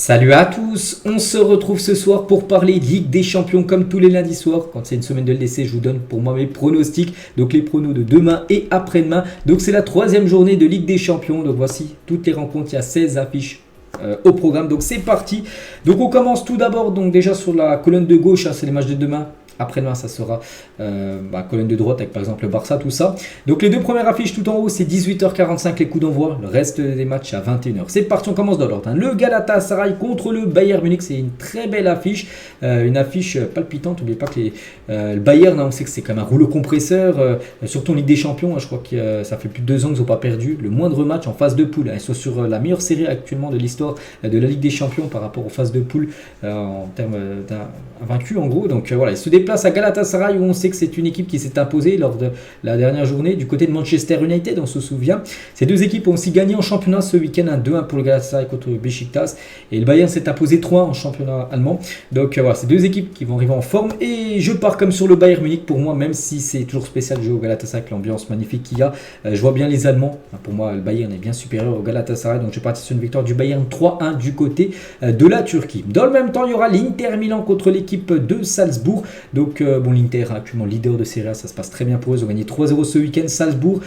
Salut à tous, on se retrouve ce soir pour parler Ligue des Champions comme tous les lundis soirs. Quand c'est une semaine de LDC, je vous donne pour moi mes pronostics, donc les pronos de demain et après-demain. Donc c'est la troisième journée de Ligue des Champions, donc voici toutes les rencontres, il y a 16 affiches au programme, donc c'est parti. Donc on commence tout d'abord, donc déjà sur la colonne de gauche, c'est les matchs de demain. Après-demain, ça sera colonne de droite avec par exemple le Barça, tout ça. Donc les deux premières affiches tout en haut, c'est 18h45 les coups d'envoi. Le reste des matchs à 21h. C'est parti, on commence dans l'ordre. Le Galatasaray contre le Bayern Munich, c'est une très belle affiche. Une affiche palpitante. N'oubliez pas que le Bayern, on sait que c'est comme un rouleau compresseur. Surtout en Ligue des Champions, je crois que ça fait plus de 2 ans qu'ils n'ont pas perdu le moindre match en phase de poule. Ils sont sur la meilleure série actuellement de l'histoire de la Ligue des Champions par rapport aux phases de poule en termes d'invaincus en gros. Donc voilà, ils se déplacent à Galatasaray où on sait que c'est une équipe qui s'est imposée lors de la dernière journée du côté de Manchester United, on se souvient. Ces deux équipes ont aussi gagné en championnat ce week-end, un 2-1 pour le Galatasaray contre le Beşiktaş et le Bayern s'est imposé 3 en championnat allemand. Donc voilà, c'est deux équipes qui vont arriver en forme et je pars comme sur le Bayern Munich pour moi, même si c'est toujours spécial de jouer au Galatasaray avec l'ambiance magnifique qu'il y a. Je vois bien les Allemands, pour moi le Bayern est bien supérieur au Galatasaray, donc je partir sur une victoire du Bayern 3-1 du côté de la Turquie. Dans le même temps, il y aura l'Inter Milan contre l'équipe de Salzbourg. Donc l'Inter actuellement leader de Serie A, ça se passe très bien pour eux. Ils ont gagné 3-0 ce week-end. Salzbourg,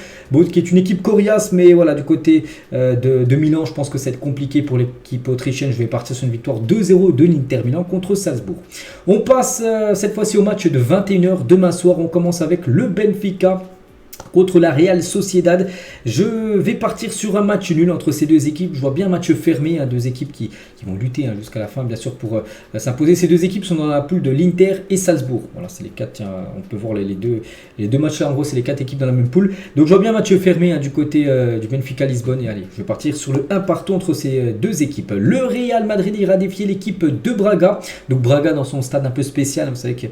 qui est une équipe coriace, mais voilà, du côté de Milan, je pense que ça va être compliqué pour l'équipe autrichienne. Je vais partir sur une victoire 2-0 de l'Inter Milan contre Salzbourg. On passe cette fois-ci au match de 21h demain soir. On commence avec le Benfica contre la Real Sociedad. Je vais partir sur un match nul entre ces deux équipes. Je vois bien un match fermé, deux équipes qui vont lutter jusqu'à la fin, bien sûr, pour s'imposer. Ces deux équipes sont dans la poule de l'Inter et Salzbourg. Voilà, c'est les quatre. On peut voir les deux matchs là. En gros, c'est les 4 équipes dans la même poule. Donc, je vois bien un match fermé du côté du Benfica Lisbonne. Et allez, je vais partir sur le 1 partout entre ces deux équipes. Le Real Madrid ira défier l'équipe de Braga. Donc, Braga dans son stade un peu spécial. Vous savez que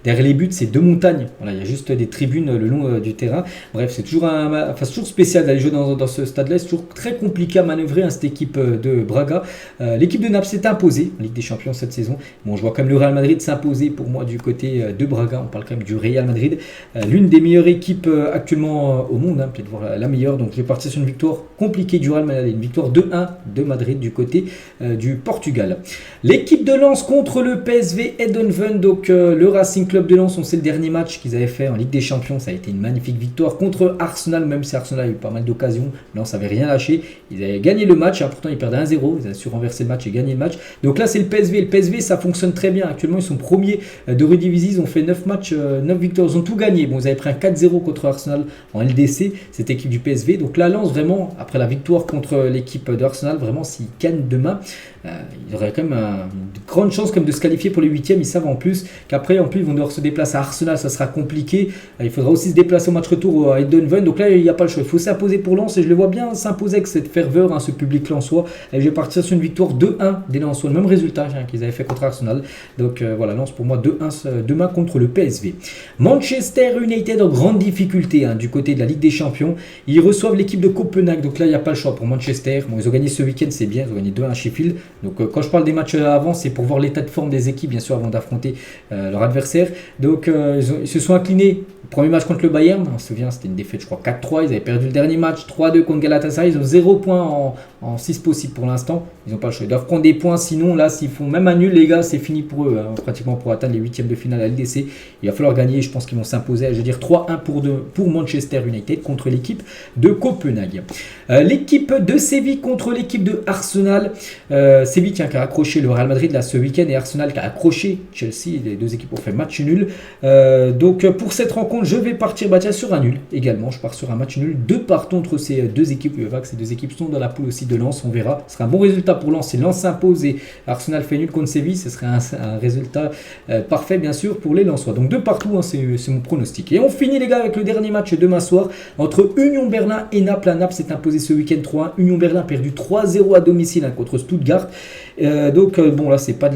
derrière les buts, c'est 2 montagnes. Voilà, il y a juste des tribunes le long du terrain. Bref, c'est toujours toujours spécial d'aller jouer dans ce stade-là. C'est toujours très compliqué à manœuvrer cette équipe de Braga. L'équipe de Naples s'est imposée en Ligue des Champions cette saison. Bon, je vois quand même le Real Madrid s'imposer pour moi du côté de Braga. On parle quand même du Real Madrid, l'une des meilleures équipes actuellement au monde, peut-être voir la meilleure. Donc je vais partir sur une victoire compliquée du Real Madrid, une victoire 2-1 de Madrid du côté du Portugal. L'équipe de Lens contre le PSV Eindhoven. Donc le Racing Club de Lens, on sait le dernier match qu'ils avaient fait en Ligue des Champions, ça a été une magnifique victoire contre Arsenal, même si Arsenal a eu pas mal d'occasions. Lens n'avait rien lâché. Ils avaient gagné le match, pourtant ils perdaient 1-0. Ils avaient su renverser le match et gagner le match. Donc là, c'est le PSV. Le PSV, ça fonctionne très bien. Actuellement, ils sont premiers de Redivisie. Ils ont fait 9 matchs, 9 victoires. Ils ont tout gagné. Bon, ils avaient pris un 4-0 contre Arsenal en LDC, cette équipe du PSV. Donc là, Lens, vraiment, après la victoire contre l'équipe d'Arsenal, vraiment, s'ils gagnent demain, il y aurait quand même une grande chance comme de se qualifier pour les 8e. Ils savent en plus qu'après, ils vont devoir se déplacer à Arsenal. Ça sera compliqué. Il faudra aussi se déplacer au match retour à Eindhoven. Donc là, il n'y a pas le choix. Il faut s'imposer pour Lens et je le vois bien s'imposer avec cette ferveur, ce public lensois. Et je vais partir sur une victoire 2-1 des Lensois. Le même résultat qu'ils avaient fait contre Arsenal. Donc voilà, Lens pour moi 2-1 demain contre le PSV. Manchester United en grande difficulté du côté de la Ligue des Champions. Ils reçoivent l'équipe de Copenhague. Donc là, il n'y a pas le choix pour Manchester. Bon, ils ont gagné ce week-end, c'est bien. Ils ont gagné 2-1 à Sheffield. Donc quand je parle des matchs avant, c'est pour voir l'état de forme des équipes, bien sûr, avant d'affronter leur adversaire. Donc ils se sont inclinés. Premier match contre le Bayern, on se souvient, c'était une défaite, je crois 4-3. Ils avaient perdu le dernier match 3-2 contre Galatasaray. Ils ont 0 points en 6 possibles pour l'instant. Ils n'ont pas le choix. Ils doivent prendre des points. Sinon, là, s'ils font même un nul, les gars, c'est fini pour eux. Pratiquement pour atteindre les 8e de finale à LDC. Il va falloir gagner. Je pense qu'ils vont s'imposer. Je veux dire 3-1 pour Manchester United contre l'équipe de Copenhague. L'équipe de Séville contre l'équipe de Arsenal. Séville qui a accroché le Real Madrid là ce week-end et Arsenal qui a accroché Chelsea. Les deux équipes ont fait match nul. Donc pour cette rencontre, je vais partir sur un nul également. Je pars sur un match nul. 2 partout entre ces deux équipes. Ces deux équipes sont dans la poule aussi de Lens. On verra. Ce sera un bon résultat pour Lens. Si Lens s'impose et Arsenal fait nul contre Séville, ce serait un résultat parfait, bien sûr, pour les Lensois. Donc 2 partout, c'est mon pronostic. Et on finit, les gars, avec le dernier match demain soir entre Union Berlin et Naples. Naples s'est imposé ce week-end 3-1. Union Berlin a perdu 3-0 à domicile contre Stuttgart. Bon, là, c'est pas de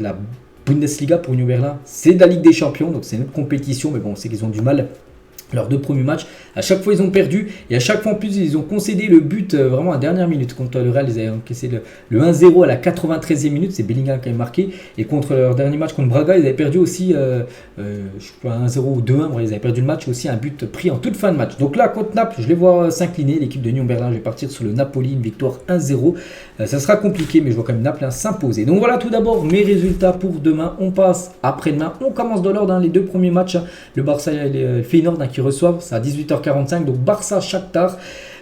la Bundesliga pour Union Berlin. C'est de la Ligue des Champions, donc c'est une autre compétition. Mais bon, on sait qu'ils ont du mal Leurs 2 premiers matchs, à chaque fois ils ont perdu et à chaque fois en plus ils ont concédé le but vraiment à la dernière minute. Contre le Real, ils avaient encaissé le 1-0 à la 93e minute, c'est Bellingham qui avait marqué. Et contre leur dernier match contre Braga, ils avaient perdu aussi, je sais pas, 1-0 ou 2-1, ils avaient perdu le match aussi, un but pris en toute fin de match. Donc là, contre Naples, je les vois s'incliner. L'équipe de Union Berlin, je vais partir sur le Napoli, une victoire 1-0. Ça sera compliqué, mais je vois quand même Naples s'imposer. Donc voilà tout d'abord mes résultats pour demain. On passe après-demain. On commence dans l'ordre, les 2 premiers matchs. Le Barça et le Feyenoord qui reçoivent, c'est à 18h45, donc Barça Shakhtar.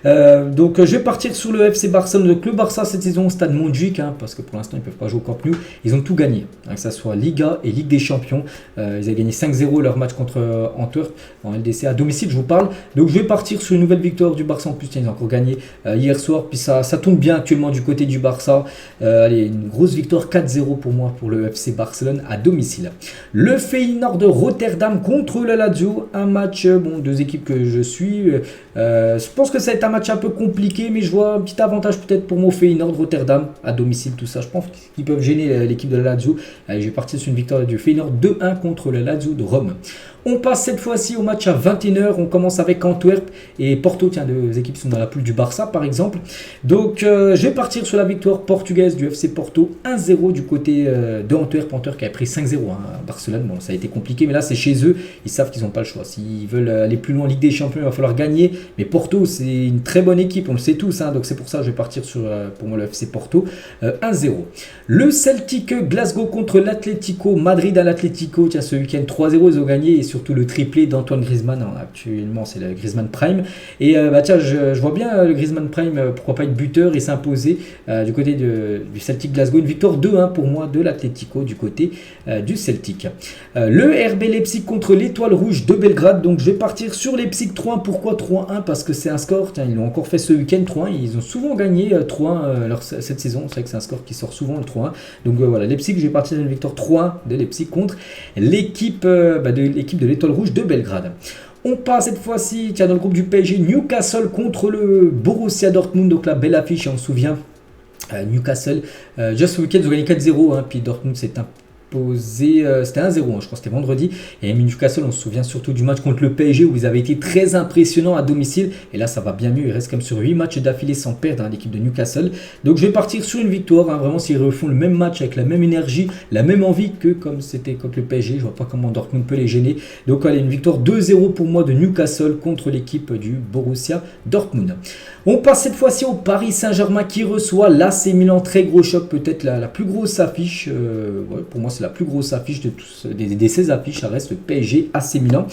Donc je vais partir sur le FC Barcelone. Donc le Barça cette saison au stade Montjuïc, parce que pour l'instant ils ne peuvent pas jouer au Camp Nou. Ils ont tout gagné, que ce soit Liga et Ligue des Champions. Ils avaient gagné 5-0 leur match contre Antwerp en LDC à domicile, je vous parle. Donc je vais partir sur une nouvelle victoire du Barça. En plus ils ont encore gagné hier soir, puis ça tourne bien actuellement du côté du Barça. Allez, une grosse victoire 4-0 pour moi pour le FC Barcelone à domicile. Le Feyenoord de Rotterdam contre le Lazio, un match, 2 équipes que je suis. Je pense que ça va être un match un peu compliqué, mais je vois un petit avantage peut-être pour mon Feyenoord Rotterdam à domicile, tout ça. Je pense qu'ils peuvent gêner l'équipe de la Lazio. Allez, je vais partir sur une victoire du Feyenoord 2-1 contre le Lazio de Rome. On passe cette fois-ci au match à 21h. On commence avec Antwerp et Porto. Tiens, 2 équipes sont dans la poule du Barça par exemple. Donc je vais partir sur la victoire portugaise du FC Porto 1-0 du côté de Antwerp. Antwerp qui a pris 5-0 à Barcelone. Bon, ça a été compliqué, mais là c'est chez eux. Ils savent qu'ils n'ont pas le choix. S'ils veulent aller plus loin en Ligue des Champions, il va falloir gagner. Mais Porto, c'est une très bonne équipe, on le sait tous. Donc c'est pour ça que je vais partir sur, pour moi, le FC Porto 1-0. Le Celtic Glasgow contre l'Atlético Madrid à l'Atlético. Tiens, ce week-end 3-0, ils ont gagné. Et surtout le triplé d'Antoine Griezmann. Actuellement, c'est le Griezmann Prime. Et tiens, je vois bien le Griezmann Prime, pourquoi pas être buteur et s'imposer du côté du Celtic Glasgow. Une victoire 2-1 pour moi de l'Atlético du côté du Celtic. Le RB Leipzig contre l'Étoile Rouge de Belgrade. Donc je vais partir sur Leipzig 3-1. Pourquoi 3-1? Parce que c'est un score, tiens, ils l'ont encore fait ce week-end 3-1. Ils ont souvent gagné 3-1 cette saison. C'est vrai que c'est un score qui sort souvent le 3-1. Donc voilà, Leipzig, je vais partir d'une victoire 3-1 de Leipzig contre l'équipe de l'Étoile Rouge de Belgrade. On passe cette fois-ci dans le groupe du PSG, Newcastle contre le Borussia Dortmund. Donc la belle affiche, on se souvient. Newcastle, juste ce week-end, ils ont gagné 4-0. Puis Dortmund s'est imposé, c'était 1-0, je crois que c'était vendredi. Et Newcastle, on se souvient surtout du match contre le PSG où ils avaient été très impressionnants à domicile. Et là, ça va bien mieux. Ils restent quand même sur 8 matchs d'affilée sans perdre, l'équipe de Newcastle. Donc je vais partir sur une victoire. Vraiment, s'ils refont le même match avec la même énergie, la même envie que comme c'était contre le PSG, je vois pas comment Dortmund peut les gêner. Donc allez, une victoire 2-0 pour moi de Newcastle contre l'équipe du Borussia Dortmund. On passe cette fois-ci au Paris Saint-Germain qui reçoit l'AC Milan. Très gros choc, peut-être la plus grosse affiche. Pour moi, c'est la plus grosse affiche de tous, des 16 affiches. Ça reste le PSG AC Milan.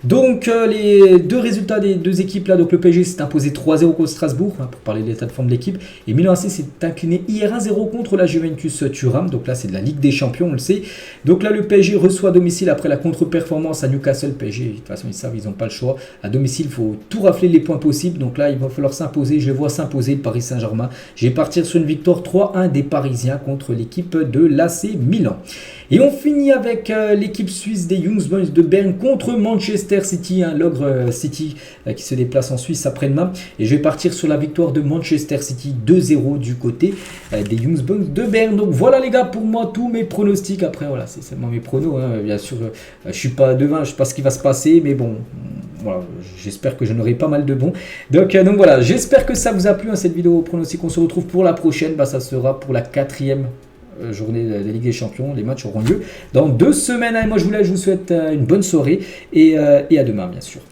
Donc les 2 résultats des 2 équipes là. Donc le PSG s'est imposé 3-0 contre Strasbourg, pour parler de l'état de forme de l'équipe. Et Milan AC s'est incliné hier 1-0 contre la Juventus Turin. Donc là, c'est de la Ligue des Champions, on le sait. Donc là, le PSG reçoit à domicile après la contre-performance à Newcastle. PSG, de toute façon, ils savent, ils n'ont pas le choix. À domicile, il faut tout rafler les points possibles. Donc là, il va falloir s'imposer. Je vois s'imposer le Paris Saint-Germain. Je vais partir sur une victoire 3-1 des Parisiens contre l'équipe de l'AC Milan. Et on finit avec l'équipe suisse des Young Boys de Berne contre Manchester City, l'ogre City qui se déplace en Suisse après-demain. Et je vais partir sur la victoire de Manchester City 2-0 du côté des Young Boys de Berne. Donc voilà les gars, pour moi tous mes pronostics. Après voilà, c'est seulement mes pronos. Bien sûr, je suis pas devin, je ne sais pas ce qui va se passer, mais bon. Voilà, j'espère que j'en aurai pas mal de bons. Donc voilà, j'espère que ça vous a plu cette vidéo pronostic. On se retrouve pour la prochaine. Ça sera pour la 4e journée de la Ligue des Champions. Les matchs auront lieu dans 2 semaines. Et moi je vous souhaite une bonne soirée et à demain bien sûr.